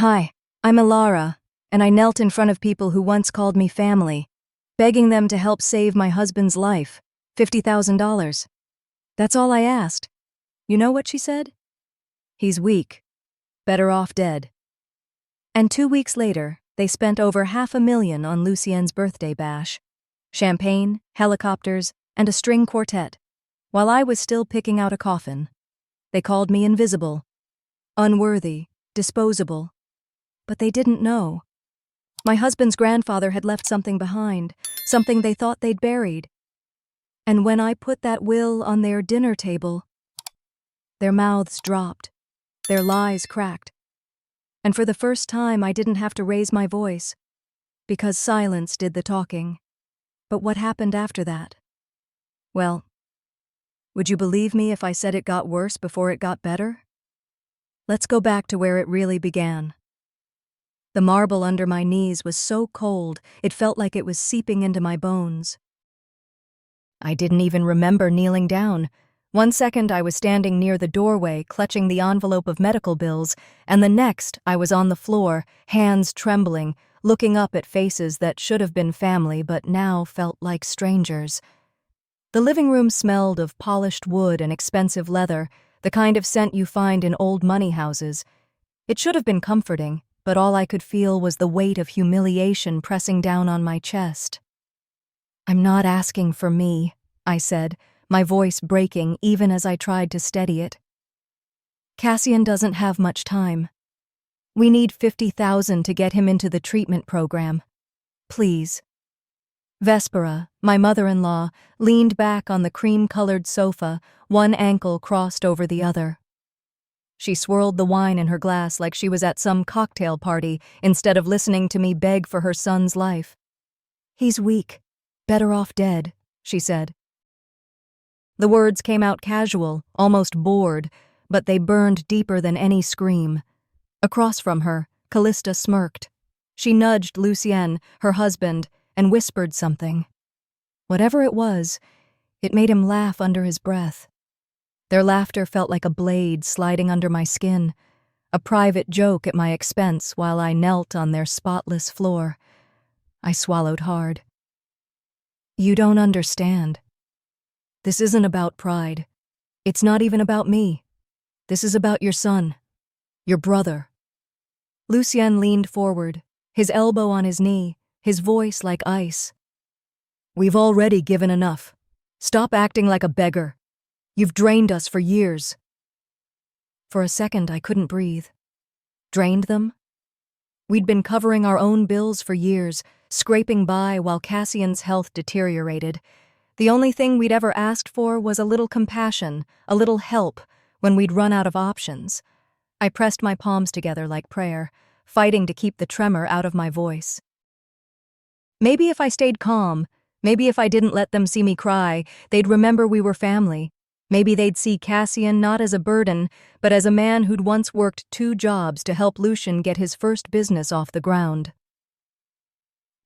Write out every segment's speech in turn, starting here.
Hi, I'm Alara, and I knelt in front of people who once called me family, begging them to help save my husband's life, $50,000. That's all I asked. You know what she said? He's weak. Better off dead. And 2 weeks later, they spent over $500,000 on Lucien's birthday bash. Champagne, helicopters, and a string quartet, while I was still picking out a coffin. They called me invisible, unworthy, disposable. But they didn't know. My husband's grandfather had left something behind, something they thought they'd buried. And when I put that will on their dinner table, their mouths dropped, their lies cracked. And for the first time, I didn't have to raise my voice, because silence did the talking. But what happened after that? Well, would you believe me if I said it got worse before it got better? Let's go back to where it really began. The marble under my knees was so cold, it felt like it was seeping into my bones. I didn't even remember kneeling down. One second I was standing near the doorway, clutching the envelope of medical bills, and the next I was on the floor, hands trembling, looking up at faces that should have been family but now felt like strangers. The living room smelled of polished wood and expensive leather, the kind of scent you find in old money houses. It should have been comforting, but all I could feel was the weight of humiliation pressing down on my chest. "I'm not asking for me," I said, my voice breaking even as I tried to steady it. "Cassian doesn't have much time. We need $50,000 to get him into the treatment program. Please." Vespera, my mother-in-law, leaned back on the cream-colored sofa, one ankle crossed over the other. She swirled the wine in her glass like she was at some cocktail party instead of listening to me beg for her son's life. "He's weak. Better off dead," she said. The words came out casual, almost bored, but they burned deeper than any scream. Across from her, Callista smirked. She nudged Lucien, her husband, and whispered something. Whatever it was, it made him laugh under his breath. Their laughter felt like a blade sliding under my skin, a private joke at my expense while I knelt on their spotless floor. I swallowed hard. "You don't understand. This isn't about pride. It's not even about me. This is about your son, your brother." Lucien leaned forward, his elbow on his knee, his voice like ice. "We've already given enough. Stop acting like a beggar. You've drained us for years." For a second, I couldn't breathe. Drained them? We'd been covering our own bills for years, scraping by while Cassian's health deteriorated. The only thing we'd ever asked for was a little compassion, a little help, when we'd run out of options. I pressed my palms together like prayer, fighting to keep the tremor out of my voice. Maybe if I stayed calm, maybe if I didn't let them see me cry, they'd remember we were family. Maybe they'd see Cassian not as a burden, but as a man who'd once worked 2 jobs to help Lucien get his first business off the ground.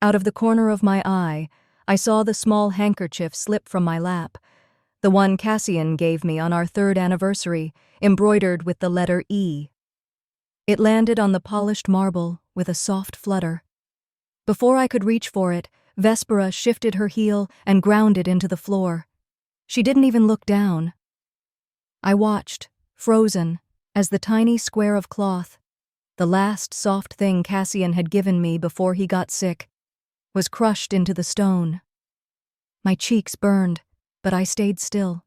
Out of the corner of my eye, I saw the small handkerchief slip from my lap, the one Cassian gave me on our 3rd anniversary, embroidered with the letter E. It landed on the polished marble with a soft flutter. Before I could reach for it, Vespera shifted her heel and grounded into the floor. She didn't even look down. I watched, frozen, as the tiny square of cloth, the last soft thing Cassian had given me before he got sick, was crushed into the stone. My cheeks burned, but I stayed still.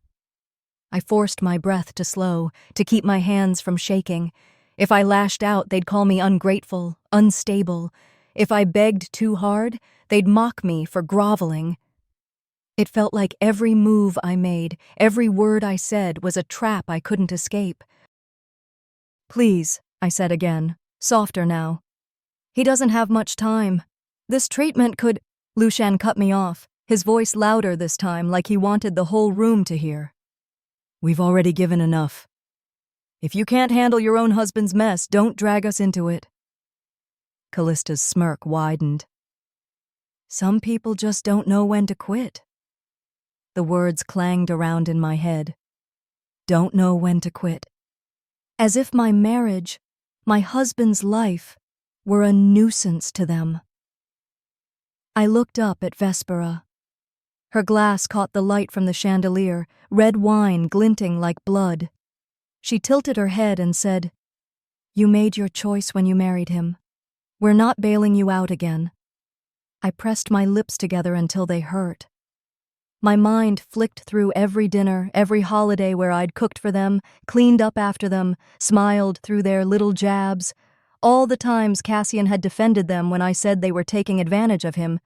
I forced my breath to slow, to keep my hands from shaking. If I lashed out, they'd call me ungrateful, unstable. If I begged too hard, they'd mock me for groveling. It felt like every move I made, every word I said was a trap I couldn't escape. "Please," I said again, softer now. "He doesn't have much time. This treatment could—" Lucien cut me off, his voice louder this time, like he wanted the whole room to hear. "We've already given enough. If you can't handle your own husband's mess, don't drag us into it." Callista's smirk widened. "Some people just don't know when to quit." The words clanged around in my head. Don't know when to quit. As if my marriage, my husband's life, were a nuisance to them. I looked up at Vespera. Her glass caught the light from the chandelier, red wine glinting like blood. She tilted her head and said, "You made your choice when you married him. We're not bailing you out again." I pressed my lips together until they hurt. My mind flicked through every dinner, every holiday where I'd cooked for them, cleaned up after them, smiled through their little jabs, all the times Cassian had defended them when I said they were taking advantage of him.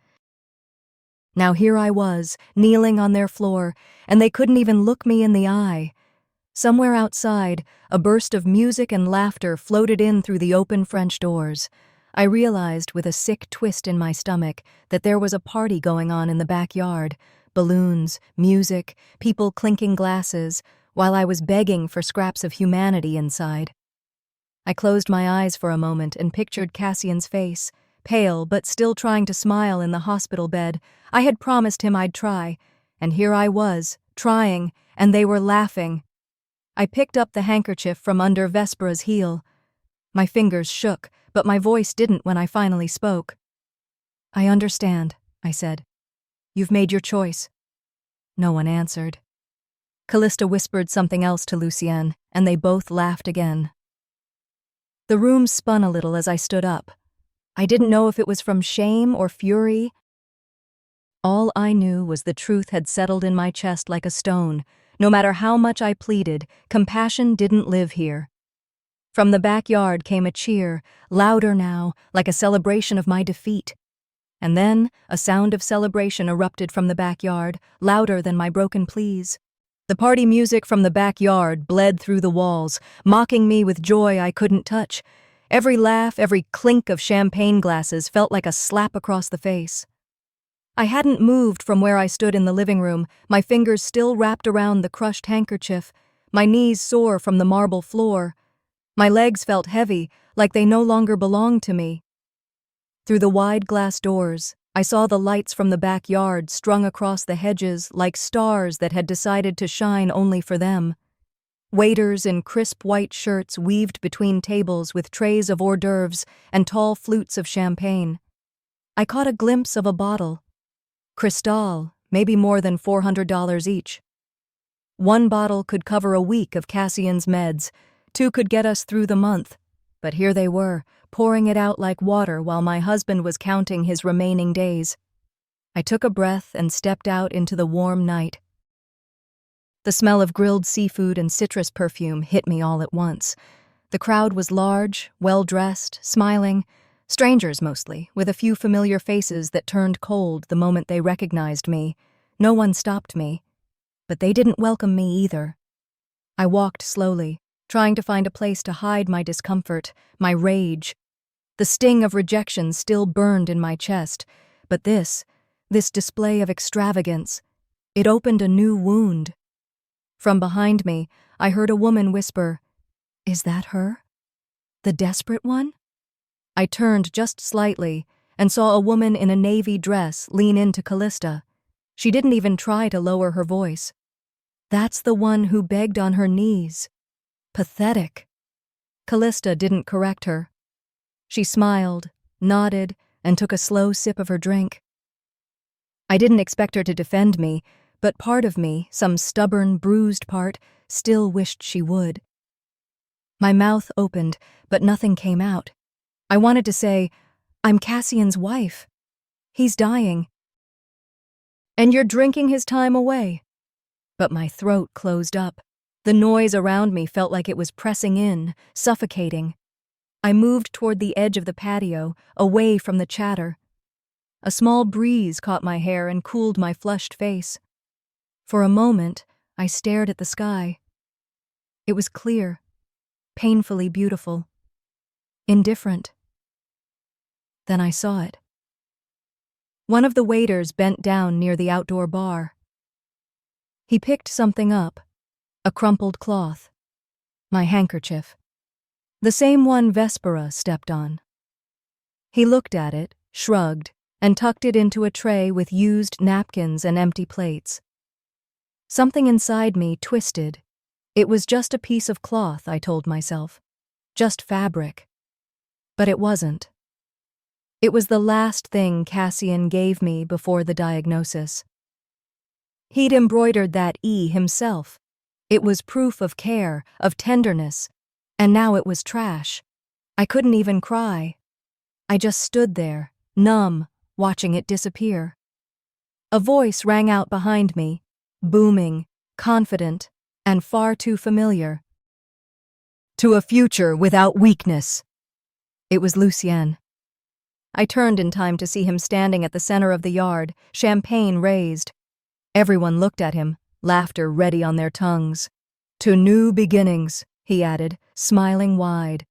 Now here I was, kneeling on their floor, and they couldn't even look me in the eye. Somewhere outside, a burst of music and laughter floated in through the open French doors. I realized with a sick twist in my stomach that there was a party going on in the backyard. Balloons, music, people clinking glasses, while I was begging for scraps of humanity inside. I closed my eyes for a moment and pictured Cassian's face, pale but still trying to smile in the hospital bed. I had promised him I'd try, and here I was, trying, and they were laughing. I picked up the handkerchief from under Vespera's heel. My fingers shook, but my voice didn't when I finally spoke. "I understand," I said. "You've made your choice." No one answered. Callista whispered something else to Lucienne, and they both laughed again. The room spun a little as I stood up. I didn't know if it was from shame or fury. All I knew was the truth had settled in my chest like a stone. No matter how much I pleaded, compassion didn't live here. From the backyard came a cheer, louder now, like a celebration of my defeat. And then a sound of celebration erupted from the backyard, louder than my broken pleas. The party music from the backyard bled through the walls, mocking me with joy I couldn't touch. Every laugh, every clink of champagne glasses felt like a slap across the face. I hadn't moved from where I stood in the living room, my fingers still wrapped around the crushed handkerchief, my knees sore from the marble floor. My legs felt heavy, like they no longer belonged to me. Through the wide glass doors, I saw the lights from the backyard strung across the hedges like stars that had decided to shine only for them. Waiters in crisp white shirts weaved between tables with trays of hors d'oeuvres and tall flutes of champagne. I caught a glimpse of a bottle. Cristal, maybe more than $400 each. One bottle could cover a week of Cassian's meds, 2 could get us through the month. But here they were, pouring it out like water while my husband was counting his remaining days. I took a breath and stepped out into the warm night. The smell of grilled seafood and citrus perfume hit me all at once. The crowd was large, well-dressed, smiling, strangers mostly, with a few familiar faces that turned cold the moment they recognized me. No one stopped me, but they didn't welcome me either. I walked slowly, trying to find a place to hide my discomfort, my rage. The sting of rejection still burned in my chest, but this display of extravagance, it opened a new wound. From behind me, I heard a woman whisper, "Is that her? The desperate one?" I turned just slightly and saw a woman in a navy dress lean into Callista. She didn't even try to lower her voice. "That's the one who begged on her knees. Pathetic." Callista didn't correct her. She smiled, nodded, and took a slow sip of her drink. I didn't expect her to defend me, but part of me, some stubborn, bruised part, still wished she would. My mouth opened, but nothing came out. I wanted to say, "I'm Cassian's wife. He's dying. And you're drinking his time away." But my throat closed up. The noise around me felt like it was pressing in, suffocating. I moved toward the edge of the patio, away from the chatter. A small breeze caught my hair and cooled my flushed face. For a moment, I stared at the sky. It was clear, painfully beautiful, indifferent. Then I saw it. One of the waiters bent down near the outdoor bar. He picked something up, a crumpled cloth, my handkerchief, the same one Vespera stepped on. He looked at it, shrugged, and tucked it into a tray with used napkins and empty plates. Something inside me twisted. It was just a piece of cloth, I told myself. Just fabric. But it wasn't. It was the last thing Cassian gave me before the diagnosis. He'd embroidered that E himself. It was proof of care, of tenderness, and now it was trash. I couldn't even cry. I just stood there, numb, watching it disappear. A voice rang out behind me, booming, confident, and far too familiar. "To a future without weakness." It was Lucien. I turned in time to see him standing at the center of the yard, champagne raised. Everyone looked at him, laughter ready on their tongues. "To new beginnings," he added, smiling wide.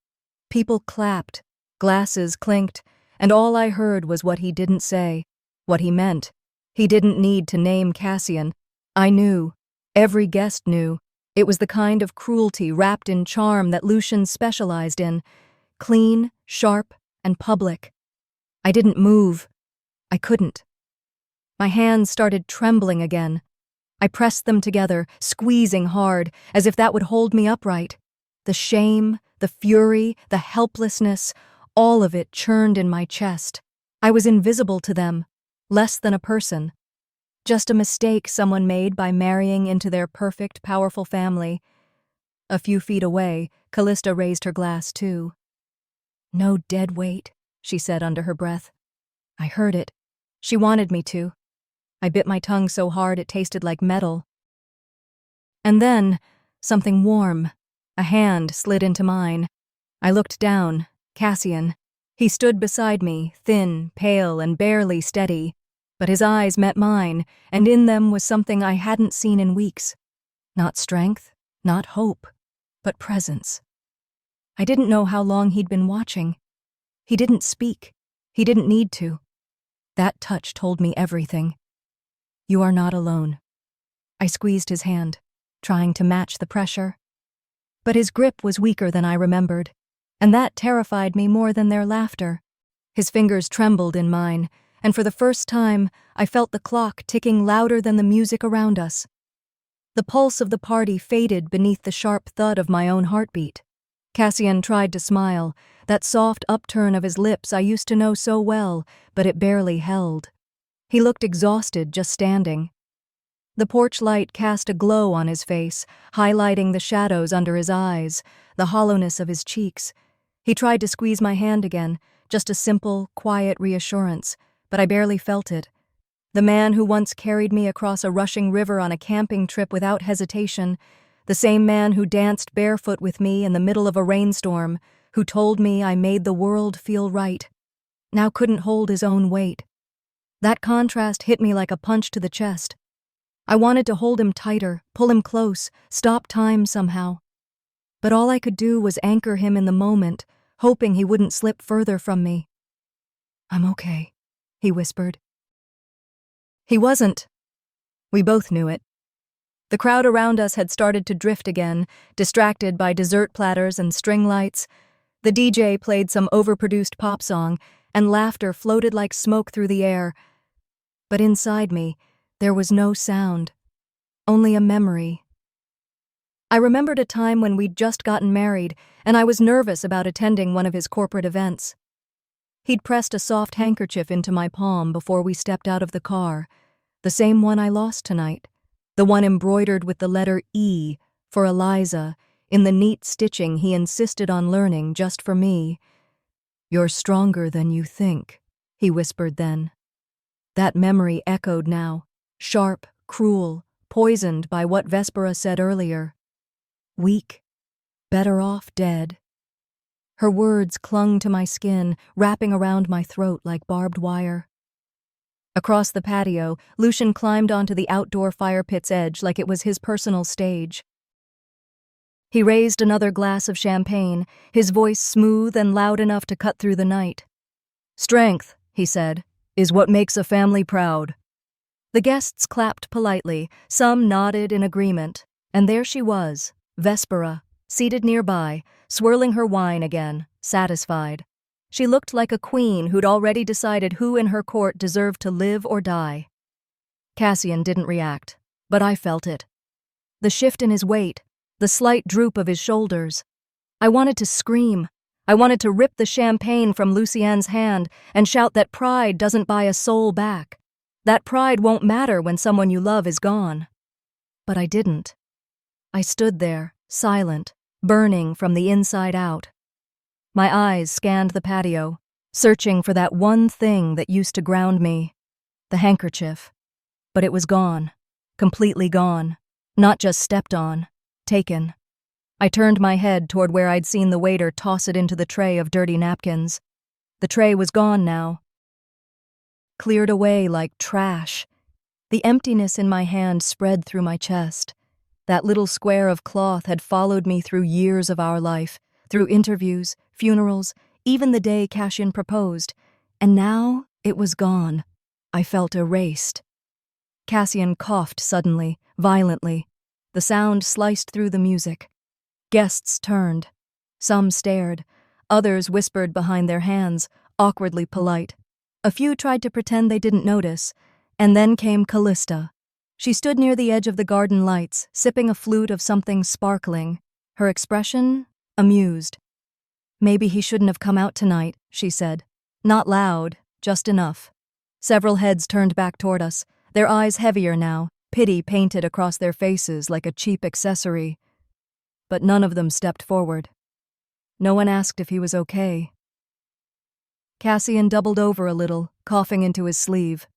People clapped, glasses clinked, and all I heard was what he didn't say, what he meant. He didn't need to name Cassian. I knew. Every guest knew. It was the kind of cruelty wrapped in charm that Lucien specialized in. Clean, sharp, and public. I didn't move. I couldn't. My hands started trembling again. I pressed them together, squeezing hard, as if that would hold me upright. The shame, the fury, the helplessness, all of it churned in my chest. I was invisible to them, less than a person. Just a mistake someone made by marrying into their perfect, powerful family. A few feet away, Callista raised her glass too. "No dead weight," she said under her breath. I heard it. She wanted me to. I bit my tongue so hard it tasted like metal. And then, something warm. A hand slid into mine. I looked down. Cassian. He stood beside me, thin, pale, and barely steady. But his eyes met mine, and in them was something I hadn't seen in weeks. Not strength, not hope, but presence. I didn't know how long he'd been watching. He didn't speak. He didn't need to. That touch told me everything. "You are not alone." I squeezed his hand, trying to match the pressure. But his grip was weaker than I remembered, and that terrified me more than their laughter. His fingers trembled in mine, and for the first time, I felt the clock ticking louder than the music around us. The pulse of the party faded beneath the sharp thud of my own heartbeat. Cassian tried to smile, that soft upturn of his lips I used to know so well, but it barely held. He looked exhausted just standing. The porch light cast a glow on his face, highlighting the shadows under his eyes, the hollowness of his cheeks. He tried to squeeze my hand again, just a simple, quiet reassurance, but I barely felt it. The man who once carried me across a rushing river on a camping trip without hesitation, the same man who danced barefoot with me in the middle of a rainstorm, who told me I made the world feel right, now couldn't hold his own weight. That contrast hit me like a punch to the chest. I wanted to hold him tighter, pull him close, stop time somehow. But all I could do was anchor him in the moment, hoping he wouldn't slip further from me. "I'm okay," he whispered. He wasn't. We both knew it. The crowd around us had started to drift again, distracted by dessert platters and string lights. The DJ played some overproduced pop song, and laughter floated like smoke through the air. But inside me, there was no sound, only a memory. I remembered a time when we'd just gotten married, and I was nervous about attending one of his corporate events. He'd pressed a soft handkerchief into my palm before we stepped out of the car, the same one I lost tonight, the one embroidered with the letter E for Eliza, in the neat stitching he insisted on learning just for me. "You're stronger than you think," he whispered then. That memory echoed now, sharp, cruel, poisoned by what Vespera said earlier. Weak, better off dead. Her words clung to my skin, wrapping around my throat like barbed wire. Across the patio, Lucien climbed onto the outdoor fire pit's edge like it was his personal stage. He raised another glass of champagne, his voice smooth and loud enough to cut through the night. "Strength," he said, "is what makes a family proud." The guests clapped politely, some nodded in agreement, and there she was, Vespera, seated nearby, swirling her wine again, satisfied. She looked like a queen who'd already decided who in her court deserved to live or die. Cassian didn't react, but I felt it. The shift in his weight, the slight droop of his shoulders. I wanted to scream. I wanted to rip the champagne from Lucienne's hand and shout that pride doesn't buy a soul back. That pride won't matter when someone you love is gone. But I didn't. I stood there, silent, burning from the inside out. My eyes scanned the patio, searching for that one thing that used to ground me, the handkerchief. But it was gone, completely gone, not just stepped on, taken. I turned my head toward where I'd seen the waiter toss it into the tray of dirty napkins. The tray was gone now, cleared away like trash. The emptiness in my hand spread through my chest. That little square of cloth had followed me through years of our life, through interviews, funerals, even the day Cassian proposed, and now it was gone. I felt erased. Cassian coughed suddenly, violently. The sound sliced through the music. Guests turned. Some stared. Others whispered behind their hands, awkwardly polite. A few tried to pretend they didn't notice. And then came Callista. She stood near the edge of the garden lights, sipping a flute of something sparkling. Her expression? Amused. "Maybe he shouldn't have come out tonight," she said. Not loud, just enough. Several heads turned back toward us, their eyes heavier now, pity painted across their faces like a cheap accessory. But none of them stepped forward. No one asked if he was okay. Cassian doubled over a little, coughing into his sleeve.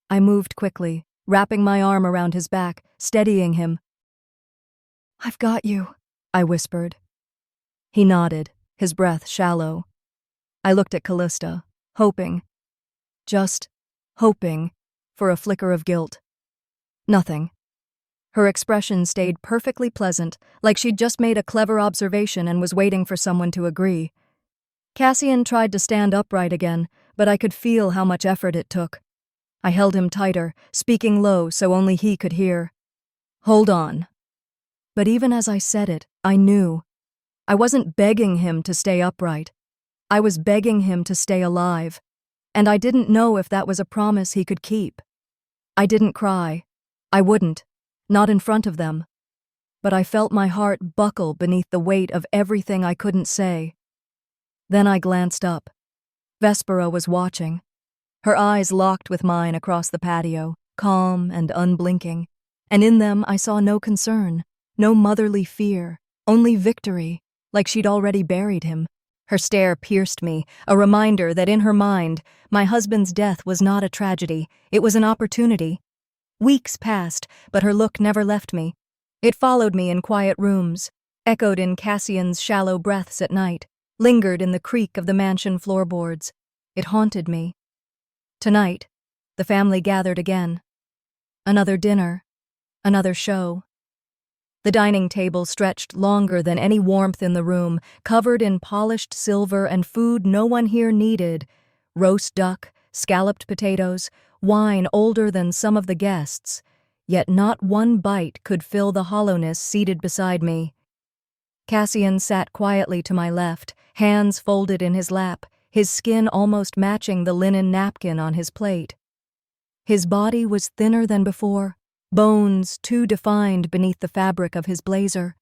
I moved quickly, wrapping my arm around his back, steadying him. "I've got you," I whispered. He nodded, his breath shallow. I looked at Callista, hoping, just hoping, for a flicker of guilt. Nothing. Her expression stayed perfectly pleasant, like she'd just made a clever observation and was waiting for someone to agree. Cassian tried to stand upright again, but I could feel how much effort it took. I held him tighter, speaking low so only he could hear. "Hold on." But even as I said it, I knew. I wasn't begging him to stay upright. I was begging him to stay alive. And I didn't know if that was a promise he could keep. I didn't cry. I wouldn't. Not in front of them. But I felt my heart buckle beneath the weight of everything I couldn't say. Then I glanced up. Vespera was watching. Her eyes locked with mine across the patio, calm and unblinking. And in them I saw no concern, no motherly fear, only victory, like she'd already buried him. Her stare pierced me, a reminder that in her mind, my husband's death was not a tragedy, it was an opportunity. Weeks passed, but her look never left me. It followed me in quiet rooms, echoed in Cassian's shallow breaths at night, lingered in the creak of the mansion floorboards. It haunted me. Tonight, the family gathered again. Another dinner, another show. The dining table stretched longer than any warmth in the room, covered in polished silver and food no one here needed. Roast duck, scalloped potatoes, wine older than some of the guests. Yet not one bite could fill the hollowness seated beside me. Cassian sat quietly to my left, hands folded in his lap, his skin almost matching the linen napkin on his plate. His body was thinner than before, bones too defined beneath the fabric of his blazer.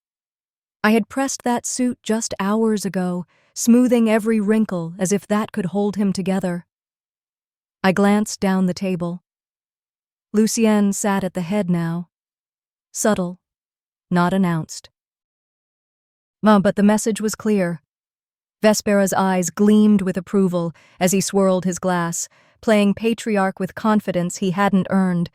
I had pressed that suit just hours ago, smoothing every wrinkle as if that could hold him together. I glanced down the table. Lucienne sat at the head now. Subtle, not announced. But the message was clear. Vespera's eyes gleamed with approval as he swirled his glass, playing patriarch with confidence he hadn't earned.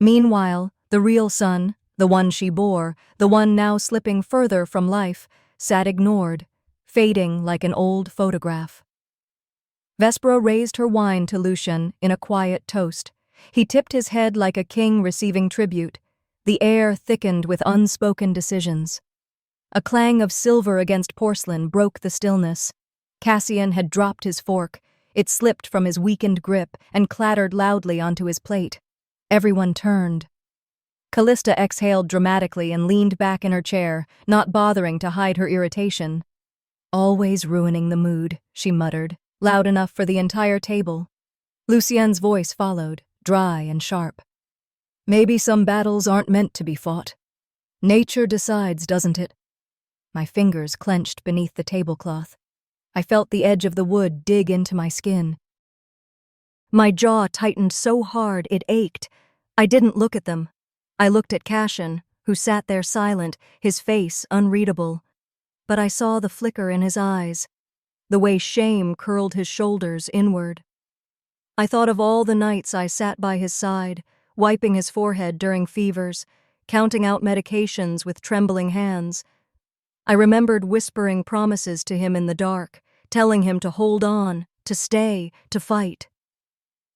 Meanwhile, the real son, the one she bore, the one now slipping further from life, sat ignored, fading like an old photograph. Vespera raised her wine to Lucien in a quiet toast. He tipped his head like a king receiving tribute. The air thickened with unspoken decisions. A clang of silver against porcelain broke the stillness. Cassian had dropped his fork. It slipped from his weakened grip and clattered loudly onto his plate. Everyone turned. Callista exhaled dramatically and leaned back in her chair, not bothering to hide her irritation. "Always ruining the mood," she muttered, loud enough for the entire table. Lucienne's voice followed, dry and sharp. "Maybe some battles aren't meant to be fought. Nature decides, doesn't it?" My fingers clenched beneath the tablecloth. I felt the edge of the wood dig into my skin. My jaw tightened so hard it ached. I didn't look at them. I looked at Cassian, who sat there silent, his face unreadable. But I saw the flicker in his eyes, the way shame curled his shoulders inward. I thought of all the nights I sat by his side, wiping his forehead during fevers, counting out medications with trembling hands. I remembered whispering promises to him in the dark, telling him to hold on, to stay, to fight.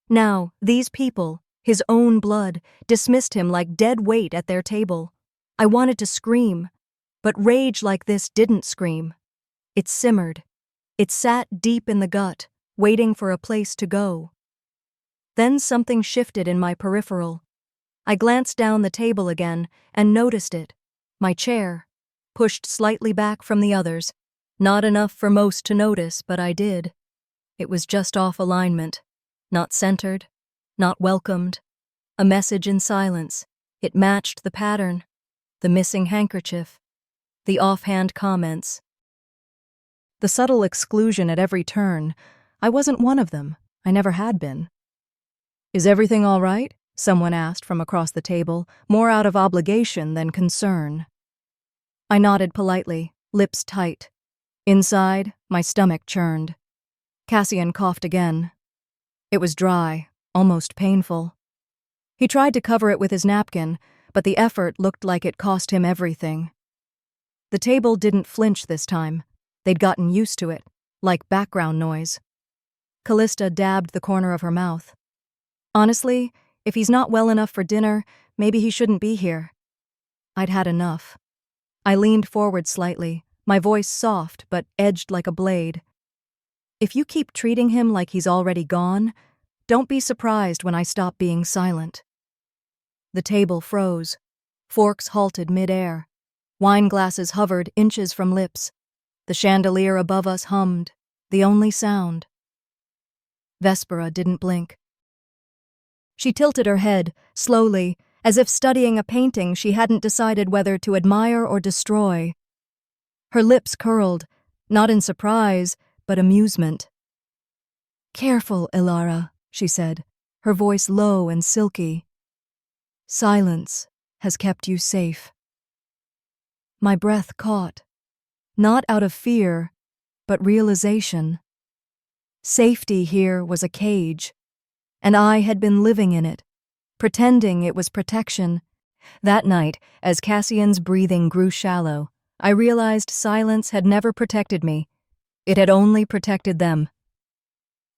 Now, these people, his own blood, dismissed him like dead weight at their table. I wanted to scream, but rage like this didn't scream. It simmered. It sat deep in the gut, waiting for a place to go. Then something shifted in my peripheral. I glanced down the table again and noticed it. My chair, pushed slightly back from the others. Not enough for most to notice, but I did. It was just off alignment. Not centered, not welcomed. A message in silence. It matched the pattern. The missing handkerchief. The offhand comments. The subtle exclusion at every turn. I wasn't one of them. I never had been. "Is everything all right?" someone asked from across the table, more out of obligation than concern. I nodded politely, lips tight. Inside, my stomach churned. Cassian coughed again. It was dry, almost painful. He tried to cover it with his napkin, but the effort looked like it cost him everything. The table didn't flinch this time. They'd gotten used to it, like background noise. Callista dabbed the corner of her mouth. "Honestly, if he's not well enough for dinner, maybe he shouldn't be here." I'd had enough. I leaned forward slightly, my voice soft but edged like a blade. "If you keep treating him like he's already gone, don't be surprised when I stop being silent." The table froze. Forks halted mid-air. Wine glasses hovered inches from lips. The chandelier above us hummed, the only sound. Vespera didn't blink. She tilted her head, slowly, as if studying a painting she hadn't decided whether to admire or destroy. Her lips curled, not in surprise, but amusement. "Careful, Ilara," she said, her voice low and silky. "Silence has kept you safe." My breath caught, not out of fear, but realization. Safety here was a cage, and I had been living in it, pretending it was protection. That night, as Cassian's breathing grew shallow, I realized silence had never protected me. It had only protected them.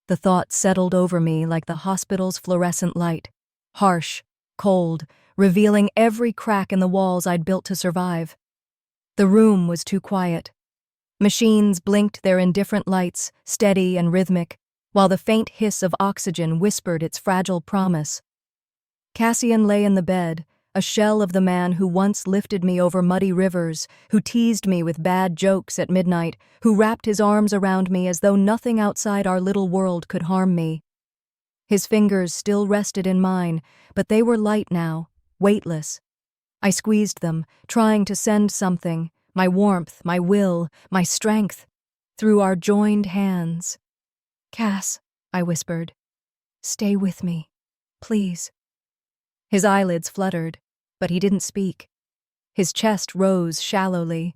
The thought settled over me like the hospital's fluorescent light, harsh, cold, revealing every crack in the walls I'd built to survive. The room was too quiet. Machines blinked their indifferent lights, steady and rhythmic, while the faint hiss of oxygen whispered its fragile promise. Cassian lay in the bed, a shell of the man who once lifted me over muddy rivers, who teased me with bad jokes at midnight, who wrapped his arms around me as though nothing outside our little world could harm me. His fingers still rested in mine, but they were light now, weightless. I squeezed them, trying to send something, my warmth, my will, my strength, through our joined hands. "Cass," I whispered, "stay with me, please." His eyelids fluttered, but he didn't speak. His chest rose shallowly.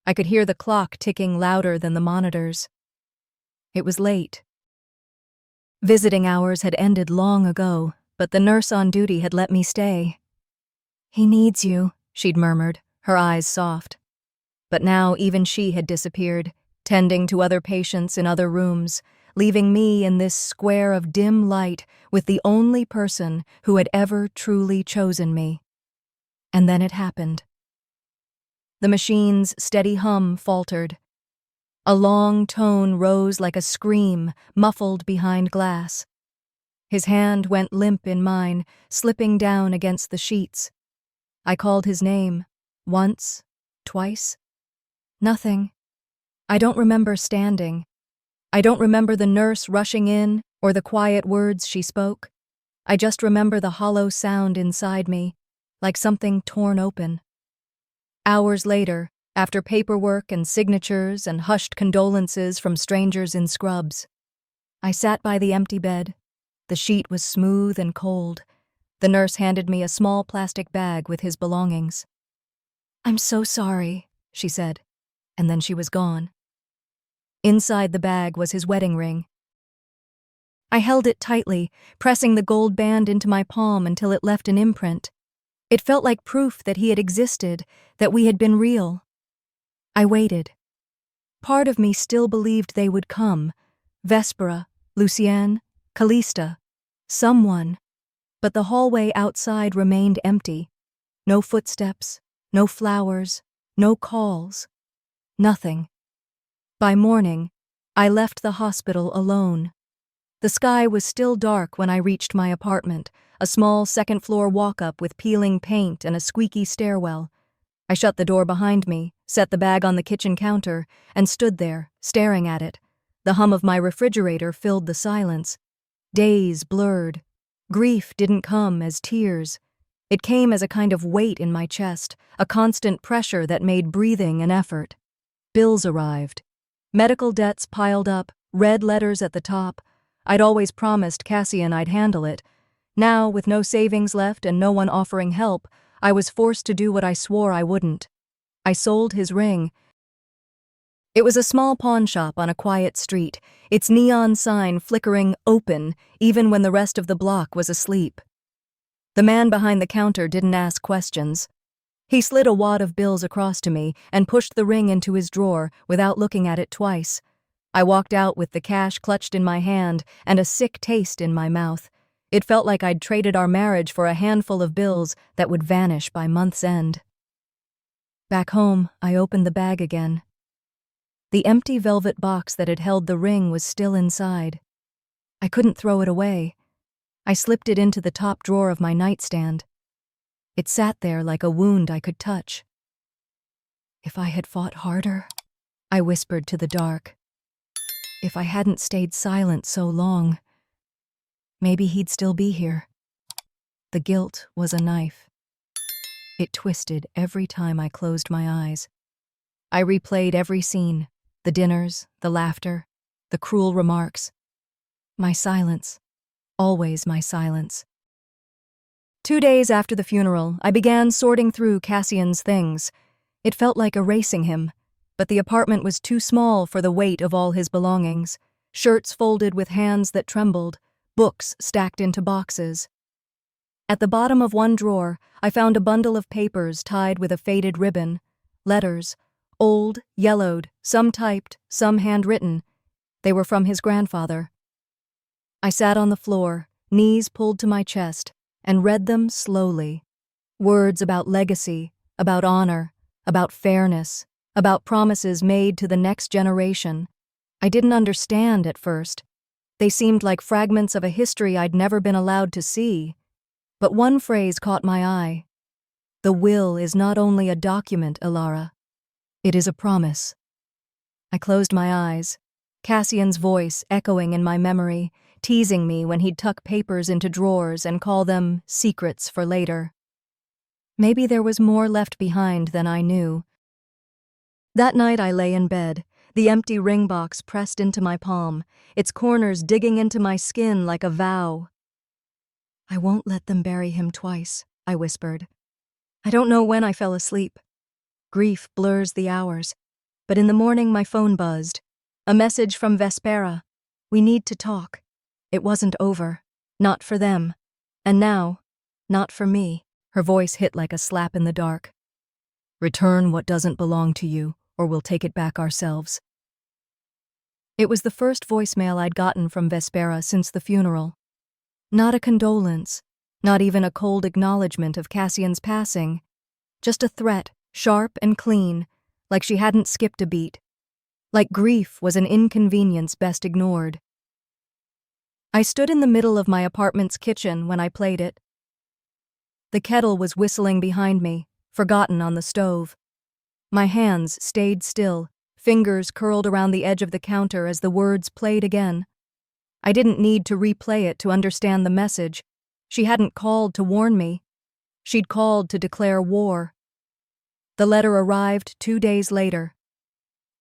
I could hear the clock ticking louder than the monitors. It was late. Visiting hours had ended long ago, but the nurse on duty had let me stay. "He needs you," she'd murmured, her eyes soft. But now even she had disappeared, tending to other patients in other rooms, leaving me in this square of dim light with the only person who had ever truly chosen me. And then it happened. The machine's steady hum faltered. A long tone rose like a scream, muffled behind glass. His hand went limp in mine, slipping down against the sheets. I called his name, once, twice. Nothing. I don't remember standing. I don't remember the nurse rushing in or the quiet words she spoke. I just remember the hollow sound inside me, like something torn open. Hours later, After paperwork and signatures and hushed condolences from strangers in scrubs, I sat by the empty bed. The sheet was smooth and cold. The nurse handed me a small plastic bag with his belongings. "I'm so sorry," she said, and then she was gone. Inside the bag was his wedding ring. I held it tightly, pressing the gold band into my palm until it left an imprint. It felt like proof that he had existed, that we had been real. I waited. Part of me still believed they would come. Vespera, Lucienne, Callista, someone. But the hallway outside remained empty. No footsteps, no flowers, no calls. Nothing. By morning, I left the hospital alone. The sky was still dark when I reached my apartment, a small second-floor walk-up with peeling paint and a squeaky stairwell. I shut the door behind me, set the bag on the kitchen counter, and stood there, staring at it. The hum of my refrigerator filled the silence. Days blurred. Grief didn't come as tears. It came as a kind of weight in my chest, a constant pressure that made breathing an effort. Bills arrived. Medical debts piled up, red letters at the top. I'd always promised Cassian I'd handle it. Now, with no savings left and no one offering help, I was forced to do what I swore I wouldn't. I sold his ring. It was a small pawn shop on a quiet street, its neon sign flickering open even when the rest of the block was asleep. The man behind the counter didn't ask questions. He slid a wad of bills across to me and pushed the ring into his drawer without looking at it twice. I walked out with the cash clutched in my hand and a sick taste in my mouth. It felt like I'd traded our marriage for a handful of bills that would vanish by month's end. Back home, I opened the bag again. The empty velvet box that had held the ring was still inside. I couldn't throw it away. I slipped it into the top drawer of my nightstand. It sat there like a wound I could touch. If I had fought harder, I whispered to the dark. If I hadn't stayed silent so long, maybe he'd still be here. The guilt was a knife. It twisted every time I closed my eyes. I replayed every scene, the dinners, the laughter, the cruel remarks. My silence, always my silence. 2 days after the funeral, I began sorting through Cassian's things. It felt like erasing him, but the apartment was too small for the weight of all his belongings. Shirts folded with hands that trembled, books stacked into boxes. At the bottom of one drawer, I found a bundle of papers tied with a faded ribbon. Letters, old, yellowed, some typed, some handwritten. They were from his grandfather. I sat on the floor, knees pulled to my chest, and read them slowly. Words about legacy, about honor, about fairness, about promises made to the next generation. I didn't understand at first. They seemed like fragments of a history I'd never been allowed to see. But one phrase caught my eye. The will is not only a document, Ilara. It is a promise. I closed my eyes, Cassian's voice echoing in my memory, teasing me when he'd tuck papers into drawers and call them secrets for later. Maybe there was more left behind than I knew. That night I lay in bed, the empty ring box pressed into my palm, its corners digging into my skin like a vow. I won't let them bury him twice, I whispered. I don't know when I fell asleep. Grief blurs the hours, but in the morning my phone buzzed. A message from Vespera. We need to talk. It wasn't over. Not for them. And now, not for me. Her voice hit like a slap in the dark. Return what doesn't belong to you, or we'll take it back ourselves. It was the first voicemail I'd gotten from Vespera since the funeral. Not a condolence, not even a cold acknowledgement of Cassian's passing. Just a threat, sharp and clean, like she hadn't skipped a beat. Like grief was an inconvenience best ignored. I stood in the middle of my apartment's kitchen when I played it. The kettle was whistling behind me, forgotten on the stove. My hands stayed still, fingers curled around the edge of the counter as the words played again. I didn't need to replay it to understand the message. She hadn't called to warn me. She'd called to declare war. The letter arrived 2 days later.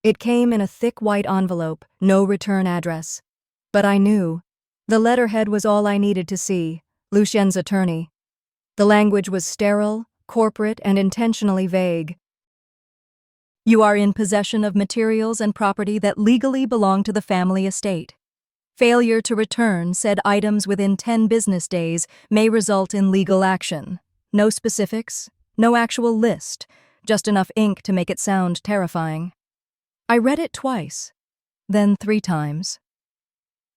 It came in a thick white envelope, no return address. But I knew. The letterhead was all I needed to see. Lucien's attorney. The language was sterile, corporate, and intentionally vague. You are in possession of materials and property that legally belong to the family estate. Failure to return said items within 10 business days may result in legal action. No specifics, no actual list, just enough ink to make it sound terrifying. I read it twice, then 3 times.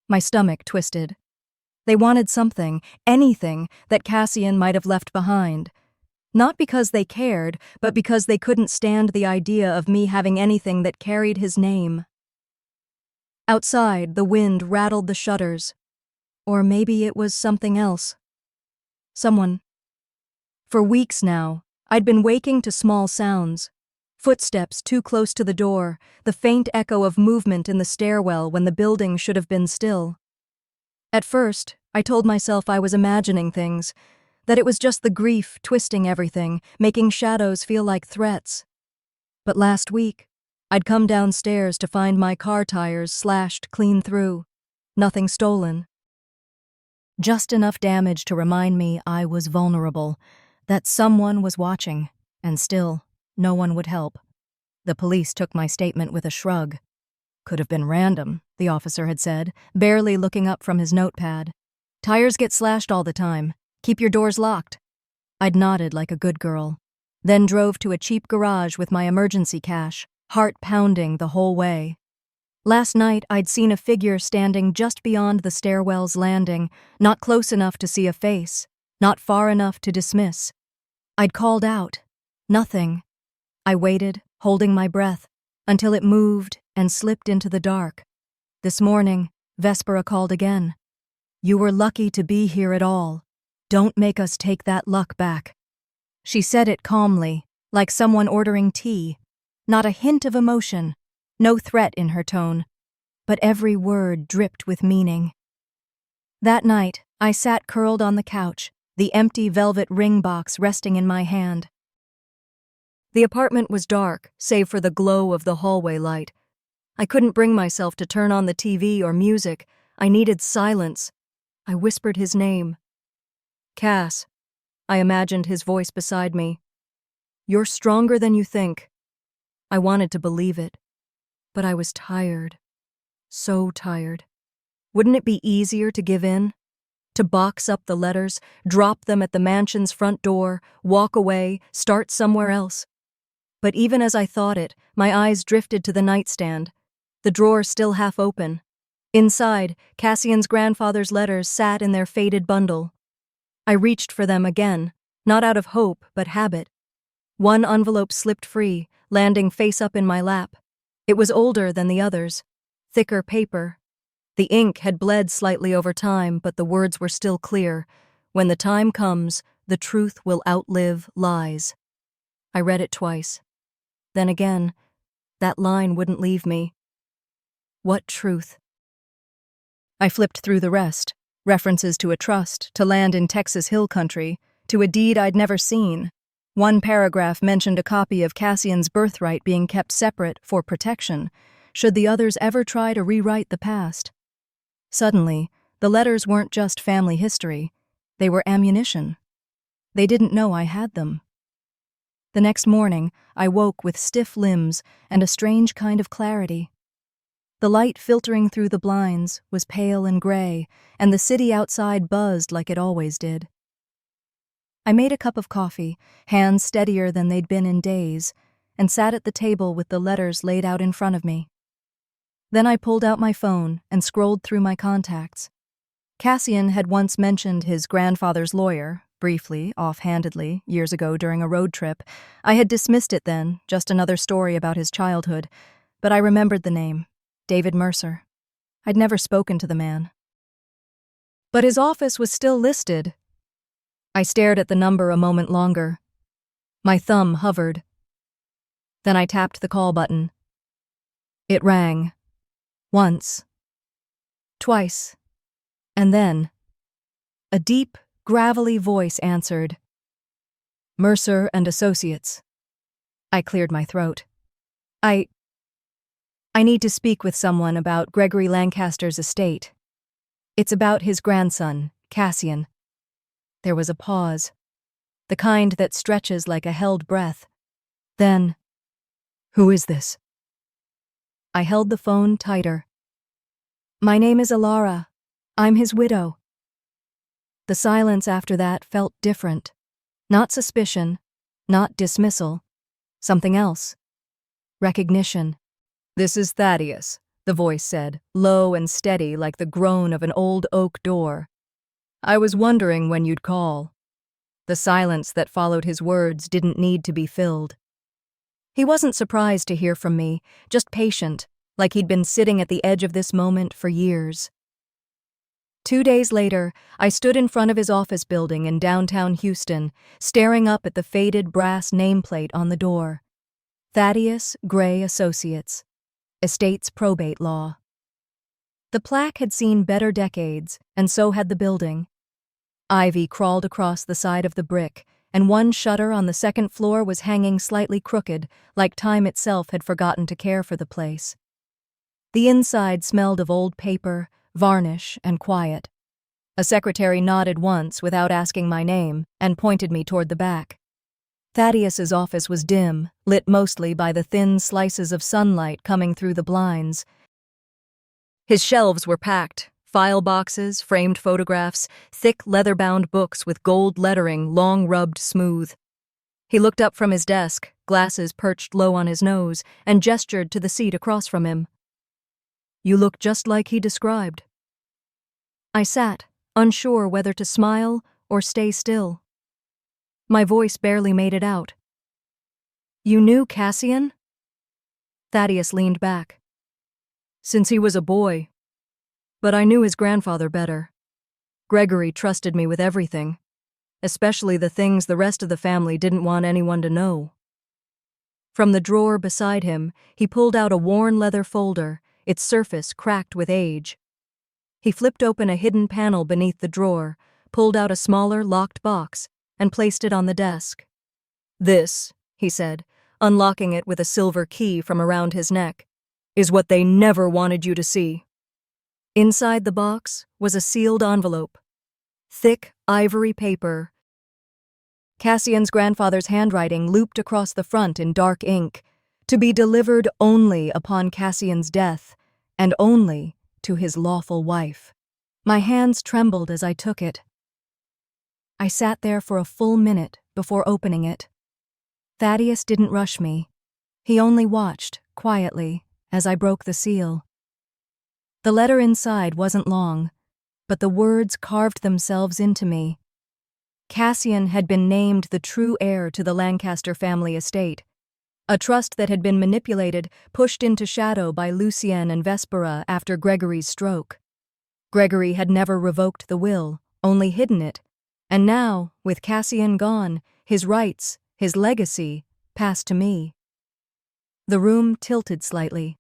My stomach twisted. They wanted something, anything, that Cassian might have left behind. Not because they cared, but because they couldn't stand the idea of me having anything that carried his name. Outside, the wind rattled the shutters. Or maybe it was something else. Someone. For weeks now, I'd been waking to small sounds. Footsteps too close to the door, the faint echo of movement in the stairwell when the building should have been still. At first, I told myself I was imagining things, that it was just the grief twisting everything, making shadows feel like threats. But last week, I'd come downstairs to find my car tires slashed clean through. Nothing stolen. Just enough damage to remind me I was vulnerable, that someone was watching, and still, no one would help. The police took my statement with a shrug. Could have been random, the officer had said, barely looking up from his notepad. Tires get slashed all the time. Keep your doors locked. I'd nodded like a good girl, then drove to a cheap garage with my emergency cash, heart pounding the whole way. Last night, I'd seen a figure standing just beyond the stairwell's landing, not close enough to see a face, not far enough to dismiss. I'd called out. Nothing. I waited, holding my breath, until it moved and slipped into the dark. This morning, Vespera called again. You were lucky to be here at all. Don't make us take that luck back. She said it calmly, like someone ordering tea. Not a hint of emotion, no threat in her tone, but every word dripped with meaning. That night, I sat curled on the couch, the empty velvet ring box resting in my hand. The apartment was dark, save for the glow of the hallway light. I couldn't bring myself to turn on the TV or music. I needed silence. I whispered his name. Cass. I imagined his voice beside me. You're stronger than you think. I wanted to believe it, but I was tired. So tired. Wouldn't it be easier to give in? To box up the letters, drop them at the mansion's front door, walk away, start somewhere else? But even as I thought it, my eyes drifted to the nightstand, the drawer still half open. Inside, Cassian's grandfather's letters sat in their faded bundle. I reached for them again, not out of hope, but habit. One envelope slipped free, landing face up in my lap. It was older than the others, thicker paper. The ink had bled slightly over time, but the words were still clear. When the time comes, the truth will outlive lies. I read it twice. Then again, that line wouldn't leave me. What truth? I flipped through the rest. References to a trust, to land in Texas Hill Country, to a deed I'd never seen. One paragraph mentioned a copy of Cassian's birthright being kept separate for protection, should the others ever try to rewrite the past. Suddenly, the letters weren't just family history. They were ammunition. They didn't know I had them. The next morning, I woke with stiff limbs and a strange kind of clarity. The light filtering through the blinds was pale and gray, and the city outside buzzed like it always did. I made a cup of coffee, hands steadier than they'd been in days, and sat at the table with the letters laid out in front of me. Then I pulled out my phone and scrolled through my contacts. Cassian had once mentioned his grandfather's lawyer, briefly, offhandedly, years ago during a road trip. I had dismissed it then, just another story about his childhood, but I remembered the name. David Mercer. I'd never spoken to the man. But his office was still listed. I stared at the number a moment longer. My thumb hovered. Then I tapped the call button. It rang. Once. Twice. And then, a deep, gravelly voice answered. Mercer and Associates. I cleared my throat. I need to speak with someone about Gregory Lancaster's estate. It's about his grandson, Cassian. There was a pause, the kind that stretches like a held breath. Then, "Who is this?" I held the phone tighter. "My name is Alara. I'm his widow." The silence after that felt different. Not suspicion, not dismissal. Something else. Recognition. "This is Thaddeus," the voice said, low and steady like the groan of an old oak door. "I was wondering when you'd call." The silence that followed his words didn't need to be filled. He wasn't surprised to hear from me, just patient, like he'd been sitting at the edge of this moment for years. 2 days later, I stood in front of his office building in downtown Houston, staring up at the faded brass nameplate on the door. Thaddeus Gray Associates. Estates Probate Law. The plaque had seen better decades, and so had the building. Ivy crawled across the side of the brick, and one shutter on the second floor was hanging slightly crooked, like time itself had forgotten to care for the place. The inside smelled of old paper, varnish, and quiet. A secretary nodded once without asking my name and pointed me toward the back. Thaddeus's office was dim, lit mostly by the thin slices of sunlight coming through the blinds. His shelves were packed, file boxes, framed photographs, thick leather-bound books with gold lettering long rubbed smooth. He looked up from his desk, glasses perched low on his nose, and gestured to the seat across from him. "You look just like he described." I sat, unsure whether to smile or stay still. My voice barely made it out. "You knew Cassian?" Thaddeus leaned back. "Since he was a boy. But I knew his grandfather better. Gregory trusted me with everything, especially the things the rest of the family didn't want anyone to know." From the drawer beside him, he pulled out a worn leather folder, its surface cracked with age. He flipped open a hidden panel beneath the drawer, pulled out a smaller, locked box, and placed it on the desk. "This," he said, unlocking it with a silver key from around his neck, "is what they never wanted you to see." Inside the box was a sealed envelope. Thick, ivory paper. Cassian's grandfather's handwriting looped across the front in dark ink, to be delivered only upon Cassian's death, and only to his lawful wife. My hands trembled as I took it. I sat there for a full minute before opening it. Thaddeus didn't rush me. He only watched, quietly, as I broke the seal. The letter inside wasn't long, but the words carved themselves into me. Cassian had been named the true heir to the Lancaster family estate, a trust that had been manipulated, pushed into shadow by Lucienne and Vespera after Gregory's stroke. Gregory had never revoked the will, only hidden it, and now, with Cassian gone, his rights, his legacy, passed to me. The room tilted slightly.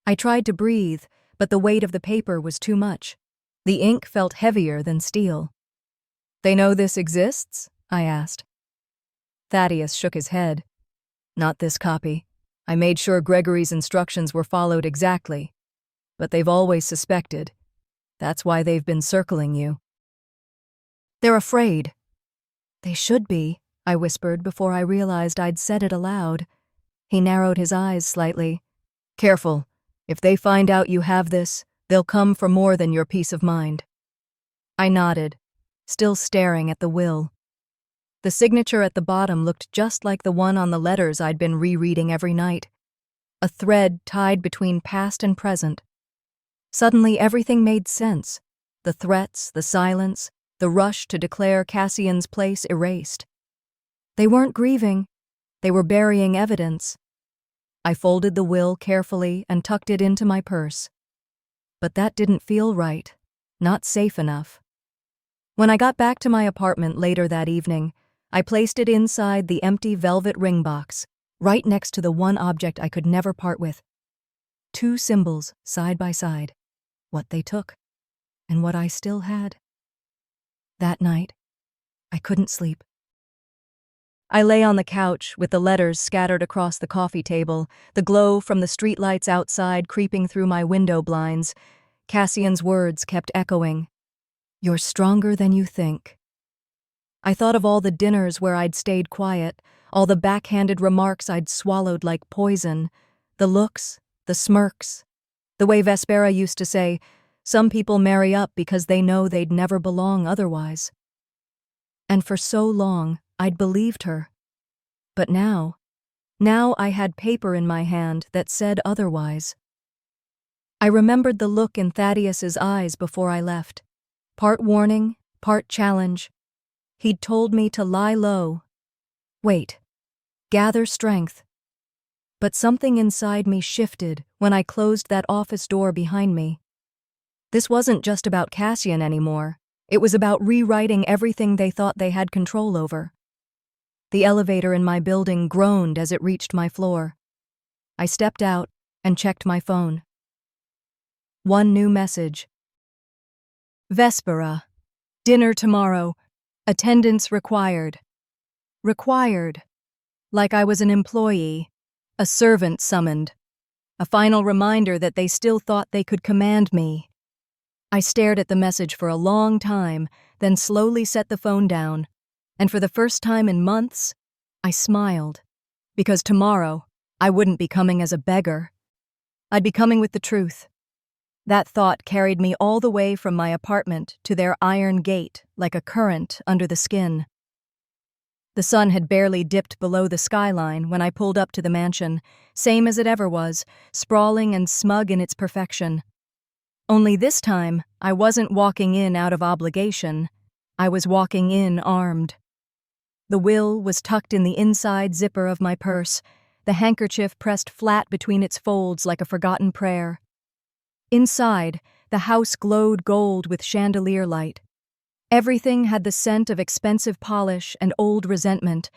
I tried to breathe, but the weight of the paper was too much. The ink felt heavier than steel. "They know this exists?" I asked. Thaddeus shook his head. "Not this copy. I made sure Gregory's instructions were followed exactly. But they've always suspected. That's why they've been circling you." "They're afraid." "They should be," I whispered before I realized I'd said it aloud. He narrowed his eyes slightly. "Careful. If they find out you have this, they'll come for more than your peace of mind." I nodded, still staring at the will. The signature at the bottom looked just like the one on the letters I'd been rereading every night. A thread tied between past and present. Suddenly everything made sense. The threats, the silence, the rush to declare Cassian's place erased. They weren't grieving. They were burying evidence. I folded the will carefully and tucked it into my purse. But that didn't feel right. Not safe enough. When I got back to my apartment later that evening, I placed it inside the empty velvet ring box, right next to the one object I could never part with. 2 symbols side by side. What they took, and what I still had. That night, I couldn't sleep. I lay on the couch with the letters scattered across the coffee table, the glow from the streetlights outside creeping through my window blinds. Cassian's words kept echoing. "You're stronger than you think." I thought of all the dinners where I'd stayed quiet, all the backhanded remarks I'd swallowed like poison, the looks, the smirks, the way Vespera used to say, "Some people marry up because they know they'd never belong otherwise." And for so long, I'd believed her. But now I had paper in my hand that said otherwise. I remembered the look in Thaddeus's eyes before I left. Part warning, part challenge. He'd told me to lie low. Wait. Gather strength. But something inside me shifted when I closed that office door behind me. This wasn't just about Cassian anymore. It was about rewriting everything they thought they had control over. The elevator in my building groaned as it reached my floor. I stepped out and checked my phone. One new message. Vespera. Dinner tomorrow. Attendance required. Required. Like I was an employee. A servant summoned. A final reminder that they still thought they could command me. I stared at the message for a long time, then slowly set the phone down. And for the first time in months, I smiled. Because tomorrow, I wouldn't be coming as a beggar. I'd be coming with the truth. That thought carried me all the way from my apartment to their iron gate like a current under the skin. The sun had barely dipped below the skyline when I pulled up to the mansion, same as it ever was, sprawling and smug in its perfection. Only this time, I wasn't walking in out of obligation. I was walking in armed. The will was tucked in the inside zipper of my purse, the handkerchief pressed flat between its folds like a forgotten prayer. Inside, the house glowed gold with chandelier light. Everything had the scent of expensive polish and old resentment.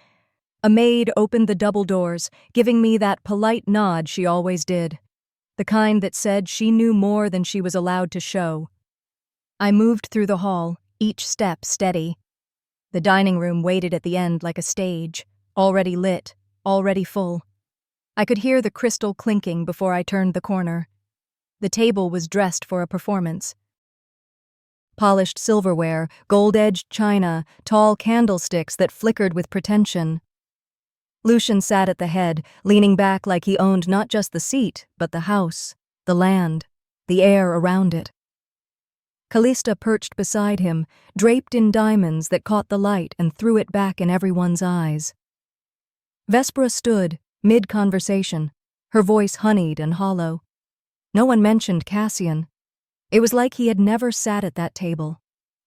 A maid opened the double doors, giving me that polite nod she always did, the kind that said she knew more than she was allowed to show. I moved through the hall, each step steady. The dining room waited at the end like a stage, already lit, already full. I could hear the crystal clinking before I turned the corner. The table was dressed for a performance. Polished silverware, gold-edged china, tall candlesticks that flickered with pretension. Lucian sat at the head, leaning back like he owned not just the seat, but the house, the land, the air around it. Callista perched beside him, draped in diamonds that caught the light and threw it back in everyone's eyes. Vespera stood, mid-conversation, her voice honeyed and hollow. No one mentioned Cassian. It was like he had never sat at that table,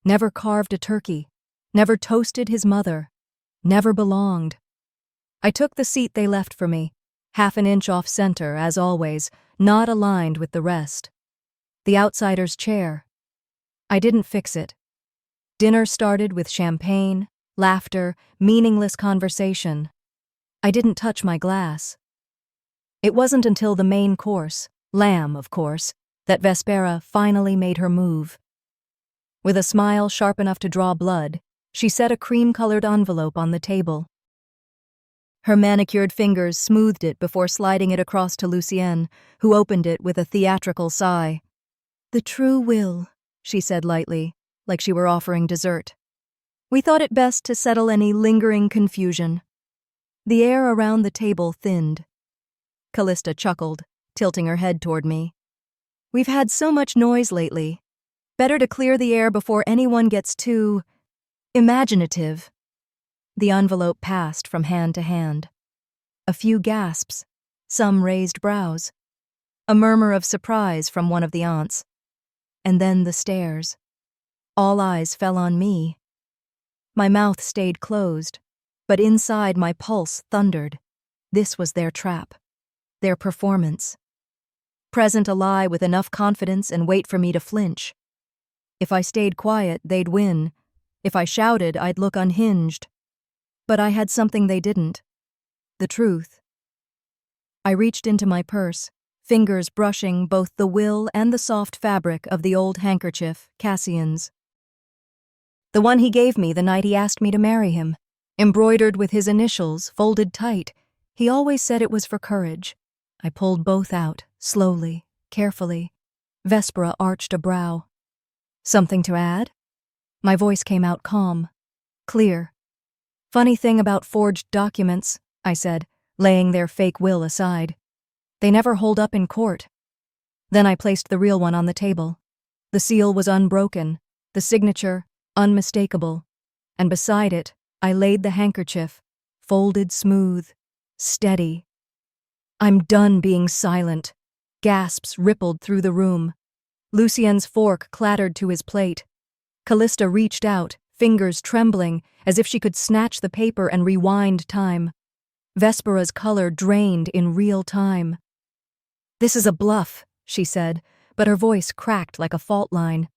never carved a turkey, never toasted his mother, never belonged. I took the seat they left for me, half an inch off center, as always, not aligned with the rest. The outsider's chair. I didn't fix it. Dinner started with champagne, laughter, meaningless conversation. I didn't touch my glass. It wasn't until the main course, lamb, of course, that Vespera finally made her move. With a smile sharp enough to draw blood, she set a cream-colored envelope on the table. Her manicured fingers smoothed it before sliding it across to Lucienne, who opened it with a theatrical sigh. "The true will," she said lightly, like she were offering dessert. "We thought it best to settle any lingering confusion." The air around the table thinned. Callista chuckled, tilting her head toward me. "We've had so much noise lately. Better to clear the air before anyone gets too imaginative." The envelope passed from hand to hand. A few gasps, some raised brows. A murmur of surprise from one of the aunts. And then the stares. All eyes fell on me. My mouth stayed closed, but inside my pulse thundered. This was their trap. Their performance. Present a lie with enough confidence and wait for me to flinch. If I stayed quiet, they'd win. If I shouted, I'd look unhinged. But I had something they didn't. The truth. I reached into my purse, fingers brushing both the will and the soft fabric of the old handkerchief, Cassian's. The one he gave me the night he asked me to marry him. embroidered with his initials, folded tight. He always said it was for courage. I pulled both out, slowly, carefully. Vespera arched a brow. Something to add? My voice came out calm, clear. Funny thing about forged documents, I said, laying their fake will aside. They never hold up in court. Then I placed the real one on the table. The seal was unbroken, the signature unmistakable, and beside it, I laid the handkerchief, folded smooth, steady. I'm done being silent. Gasps rippled through the room. Lucien's fork clattered to his plate. Callista reached out, fingers trembling, as if she could snatch the paper and rewind time. Vespera's color drained in real time. "This is a bluff," she said, but her voice cracked like a fault line.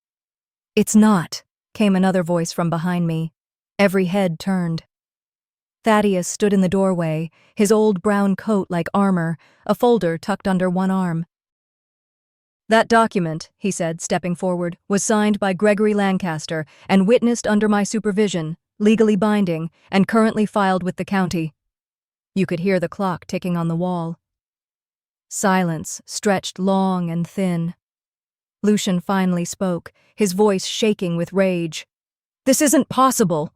"It's not," came another voice from behind me. Every head turned. Thaddeus stood in the doorway, his old brown coat like armor, a folder tucked under one arm. "That document," he said, stepping forward, "was signed by Gregory Lancaster and witnessed under my supervision, legally binding, and currently filed with the county." You could hear the clock ticking on the wall. Silence stretched long and thin. Lucian finally spoke, his voice shaking with rage. "This isn't possible."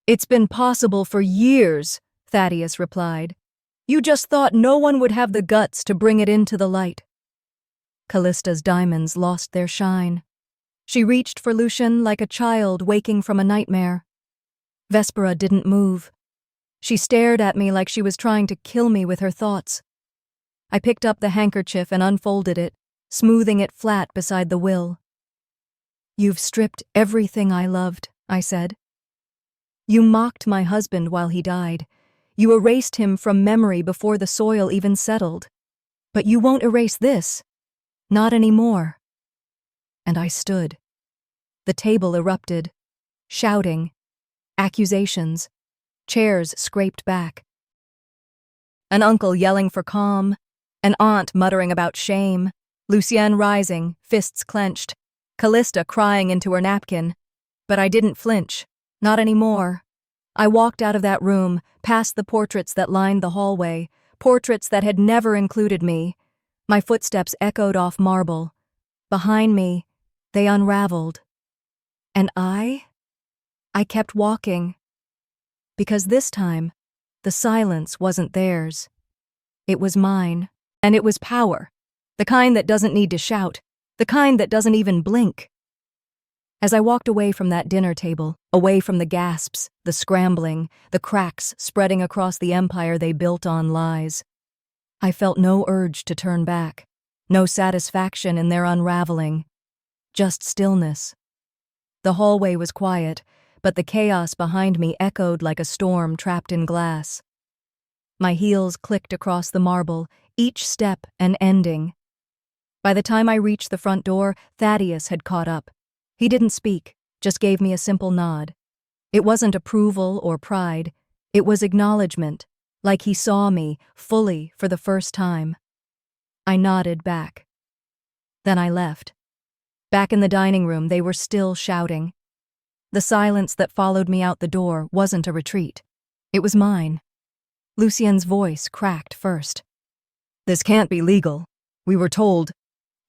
"It's been possible for years," Thaddeus replied. "You just thought no one would have the guts to bring it into the light." Callista's diamonds lost their shine. She reached for Lucian like a child waking from a nightmare. Vespera didn't move. She stared at me like she was trying to kill me with her thoughts. I picked up the handkerchief and unfolded it, smoothing it flat beside the will. "You've stripped everything I loved," I said. "You mocked my husband while he died. You erased him from memory before the soil even settled. But you won't erase this. Not anymore." And I stood. The table erupted. Shouting. Accusations. Chairs scraped back. An uncle yelling for calm. An aunt muttering about shame. Lucienne rising, fists clenched. Callista crying into her napkin. But I didn't flinch. Not anymore. I walked out of that room, past the portraits that lined the hallway, portraits that had never included me. My footsteps echoed off marble. Behind me, they unraveled. And I kept walking. Because this time, the silence wasn't theirs. It was mine. And it was power. The kind that doesn't need to shout. The kind that doesn't even blink. As I walked away from that dinner table, away from the gasps, the scrambling, the cracks spreading across the empire they built on lies, I felt no urge to turn back, no satisfaction in their unraveling, just stillness. The hallway was quiet, but the chaos behind me echoed like a storm trapped in glass. My heels clicked across the marble, each step an ending. By the time I reached the front door, Thaddeus had caught up. He didn't speak, just gave me a simple nod. It wasn't approval or pride, it was acknowledgement, like he saw me, fully, for the first time. I nodded back. Then I left. Back in the dining room, they were still shouting. The silence that followed me out the door wasn't a retreat. It was mine. Lucien's voice cracked first. "This can't be legal. We were told."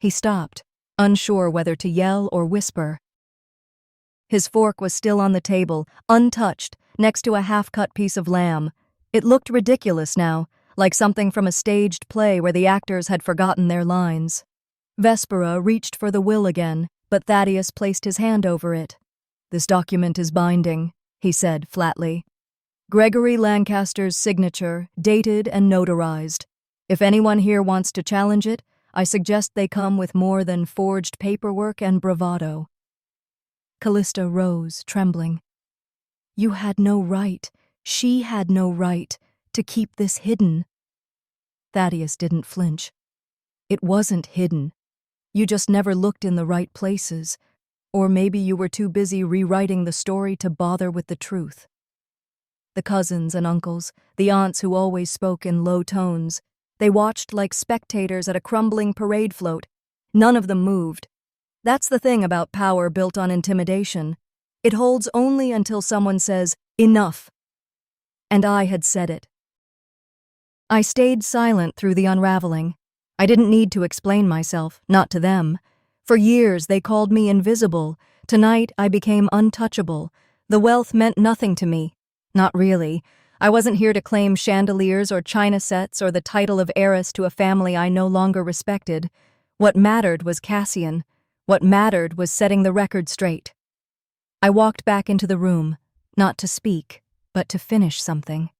He stopped, unsure whether to yell or whisper. His fork was still on the table, untouched, next to a half-cut piece of lamb. It looked ridiculous now, like something from a staged play where the actors had forgotten their lines. Vespera reached for the will again, but Thaddeus placed his hand over it. "This document is binding," he said flatly. "Gregory Lancaster's signature, dated and notarized. If anyone here wants to challenge it, I suggest they come with more than forged paperwork and bravado." Callista rose, trembling. "You had no right, she had no right, to keep this hidden." Thaddeus didn't flinch. "It wasn't hidden. You just never looked in the right places, or maybe you were too busy rewriting the story to bother with the truth." The cousins and uncles, the aunts who always spoke in low tones, they watched like spectators at a crumbling parade float. None of them moved. That's the thing about power built on intimidation. It holds only until someone says, "Enough." And I had said it. I stayed silent through the unraveling. I didn't need to explain myself, not to them. For years they called me invisible. Tonight I became untouchable. The wealth meant nothing to me. Not really. I wasn't here to claim chandeliers or china sets or the title of heiress to a family I no longer respected. What mattered was Cassian. What mattered was setting the record straight. I walked back into the room, not to speak, but to finish something.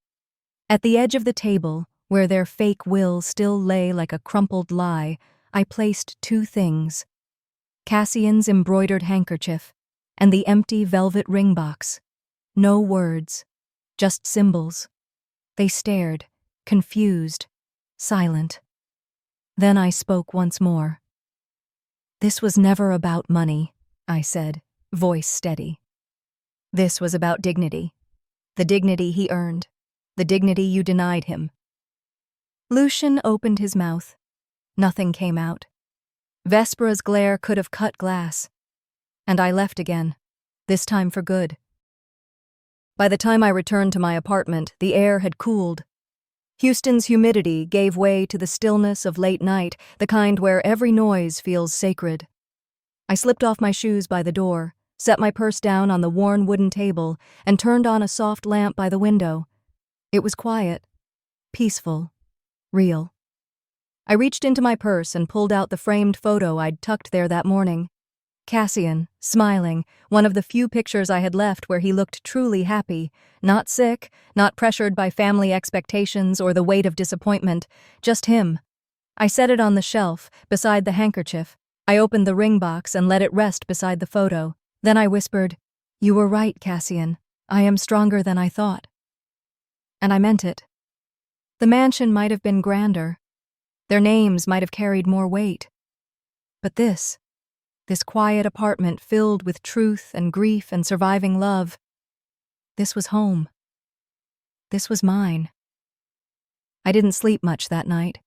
At the edge of the table, where their fake will still lay like a crumpled lie, I placed two things: Cassian's embroidered handkerchief and the empty velvet ring box. No words, just symbols. They stared, confused, silent. Then I spoke once more. "This was never about money," I said, voice steady. "This was about dignity. The dignity he earned. The dignity you denied him." Lucian opened his mouth. Nothing came out. Vespera's glare could have cut glass. And I left again, this time for good. By the time I returned to my apartment, the air had cooled. Houston's humidity gave way to the stillness of late night, the kind where every noise feels sacred. I slipped off my shoes by the door, set my purse down on the worn wooden table, and turned on a soft lamp by the window. It was quiet, peaceful, real. I reached into my purse and pulled out the framed photo I'd tucked there that morning. Cassian, smiling, one of the few pictures I had left where he looked truly happy, not sick, not pressured by family expectations or the weight of disappointment, just him. I set it on the shelf, beside the handkerchief. I opened the ring box and let it rest beside the photo. Then I whispered, "You were right, Cassian. I am stronger than I thought." And I meant it. The mansion might have been grander. Their names might have carried more weight. But this quiet apartment filled with truth and grief and surviving love, this was home. This was mine. I didn't sleep much that night.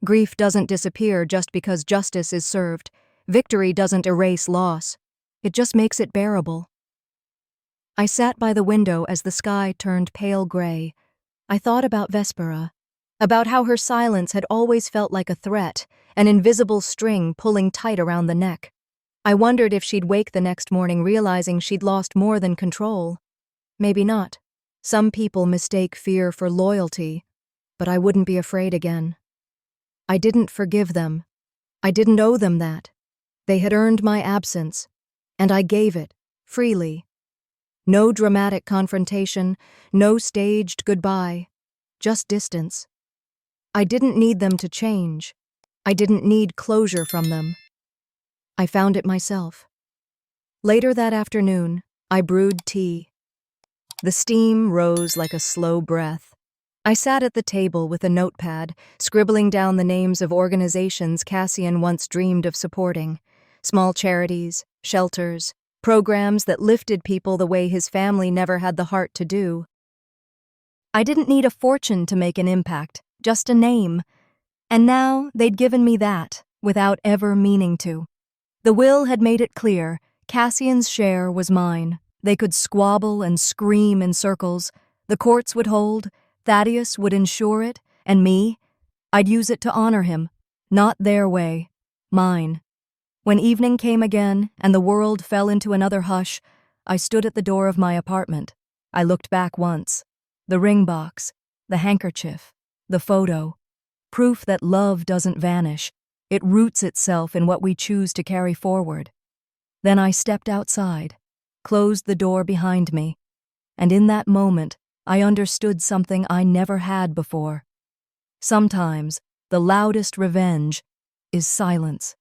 Grief doesn't disappear just because justice is served. Victory doesn't erase loss. It just makes it bearable. I sat by the window as the sky turned pale gray. I thought about Vespera, about how her silence had always felt like a threat, an invisible string pulling tight around the neck. I wondered if she'd wake the next morning realizing she'd lost more than control. Maybe not. Some people mistake fear for loyalty, but I wouldn't be afraid again. I didn't forgive them. I didn't owe them that. They had earned my absence, and I gave it, freely. No dramatic confrontation, no staged goodbye, just distance. I didn't need them to change. I didn't need closure from them. I found it myself. Later that afternoon, I brewed tea. The steam rose like a slow breath. I sat at the table with a notepad, scribbling down the names of organizations Cassian once dreamed of supporting. Small charities, shelters, programs that lifted people the way his family never had the heart to do. I didn't need a fortune to make an impact, just a name. And now they'd given me that, without ever meaning to. The will had made it clear, Cassian's share was mine. They could squabble and scream in circles. The courts would hold, Thaddeus would ensure it, and me, I'd use it to honor him. Not their way, mine. When evening came again and the world fell into another hush, I stood at the door of my apartment. I looked back once. The ring box, the handkerchief, the photo. Proof that love doesn't vanish. It roots itself in what we choose to carry forward. Then I stepped outside, closed the door behind me, and in that moment, I understood something I never had before. Sometimes, the loudest revenge is silence.